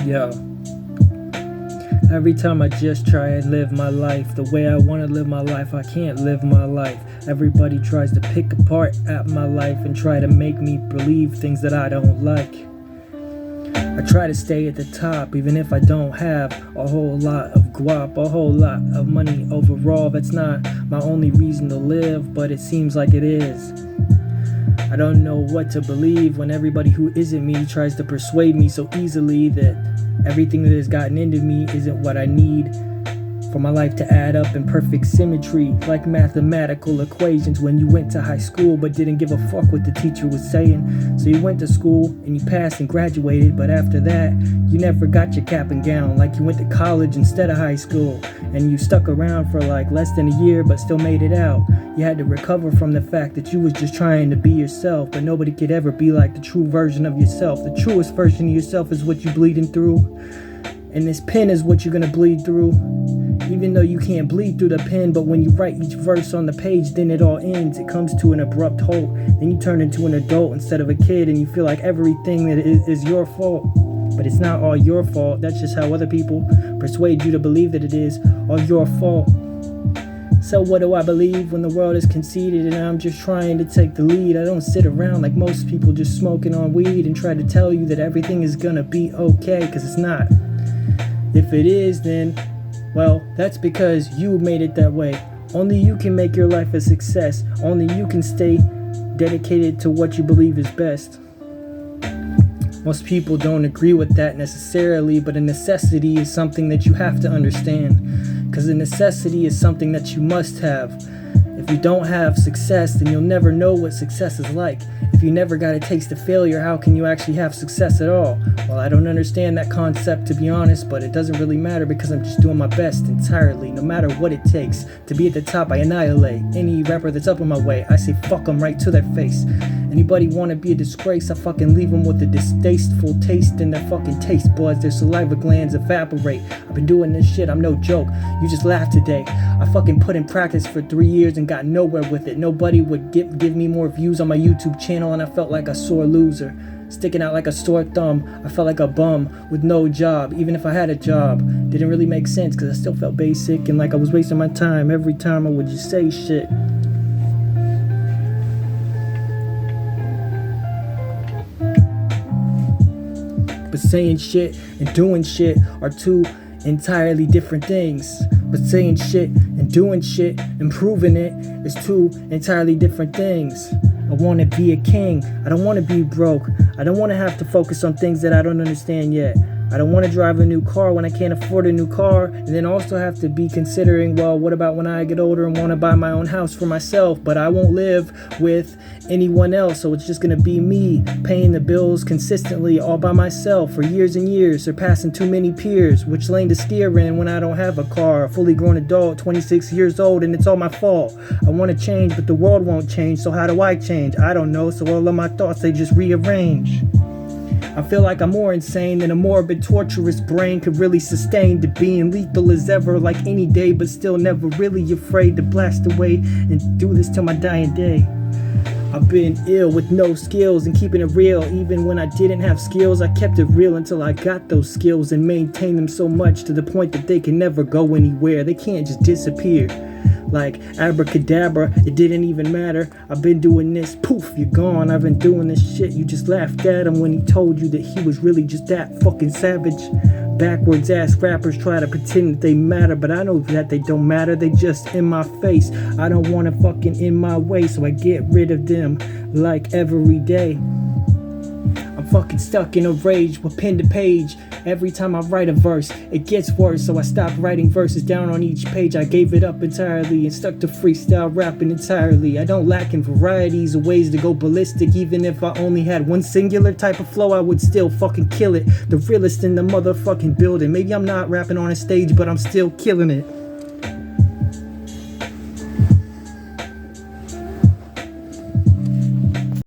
Yo, every time I just try and live my life the way I want to live my life, I can't live my life. Everybody tries to pick apart at my life and try to make me believe things that I don't like. I try to stay at the top even if I don't have a whole lot of guap, a whole lot of money overall. That's not my only reason to live, but it seems like it is. I don't know what to believe when everybody who isn't me tries to persuade me so easily that everything that has gotten into me isn't what I need for my life to add up in perfect symmetry, like mathematical equations when you went to high school but didn't give a fuck what the teacher was saying. So you went to school and you passed and graduated, but after that you never got your cap and gown, like you went to college instead of high school, and you stuck around for like less than a year but still made it out. You had to recover from the fact that you was just trying to be yourself, but nobody could ever be like the true version of yourself. The truest version of yourself is what you're bleeding through, and this pen is what you're gonna bleed through. Even though you can't bleed through the pen, but when you write each verse on the page, then it all ends. It comes to an abrupt halt. Then you turn into an adult instead of a kid, and you feel like everything that is your fault. But it's not all your fault. That's just how other people persuade you to believe that it is all your fault. So what do I believe when the world is conceited and I'm just trying to take the lead? I don't sit around like most people just smoking on weed and try to tell you that everything is gonna be okay, because it's not. If it is, then well, that's because you made it that way. Only you can make your life a success. Only you can stay dedicated to what you believe is best. Most people don't agree with that necessarily, but a necessity is something that you have to understand, because a necessity is something that you must have. If you don't have success, then you'll never know what success is like. If you never got a taste of failure, how can you actually have success at all? Well, I don't understand that concept, to be honest, but it doesn't really matter because I'm just doing my best entirely, no matter what it takes. To be at the top, I annihilate any rapper that's up on my way. I say fuck them right to their face. Anybody want to be a disgrace, I fucking leave them with a distasteful taste in their fucking taste buds. Their saliva glands evaporate. I've been doing this shit, I'm no joke. You just laughed today. I fucking put in practice for 3 years and got nowhere with it. Nobody would give me more views on my YouTube channel, and I felt like a sore loser, sticking out like a sore thumb. I felt like a bum with no job, even if I had a job. Didn't really make sense because I still felt basic and like I was wasting my time every time I would just say shit. But saying shit and doing shit are two entirely different things. But saying shit and doing shit and proving it is two entirely different things. I want to be a king. I don't want to be broke. I don't want to have to focus on things that I don't understand yet. I don't want to drive a new car when I can't afford a new car, and then also have to be considering, well, what about when I get older and want to buy my own house for myself, but I won't live with anyone else, so it's just going to be me paying the bills consistently all by myself for years and years, surpassing too many peers. Which lane to steer in when I don't have a car, a fully grown adult, 26 years old, and it's all my fault. I want to change, but the world won't change, so how do I change? I don't know, so all of my thoughts, they just rearrange. I feel like I'm more insane than a morbid, torturous brain could really sustain, to being lethal as ever, like any day, but still never really afraid to blast away and do this till my dying day. I've been ill with no skills and keeping it real. Even when I didn't have skills, I kept it real until I got those skills and maintained them so much to the point that they can never go anywhere. They can't just disappear. Like abracadabra, it didn't even matter. I've been doing this, poof, you're gone. I've been doing this shit, you just laughed at him when he told you that he was really just that fucking savage. Backwards ass rappers try to pretend that they matter, but I know that they don't matter, they just in my face. I don't want to fucking in my way, so I get rid of them like every day. I'm fucking stuck in a rage with pen to page. Every time I write a verse, it gets worse, so I stopped writing verses down on each page. I gave it up entirely and stuck to freestyle rapping entirely. I don't lack in varieties of ways to go ballistic. Even if I only had one singular type of flow, I would still fucking kill it. The realest in the motherfucking building. Maybe I'm not rapping on a stage, but I'm still killing it.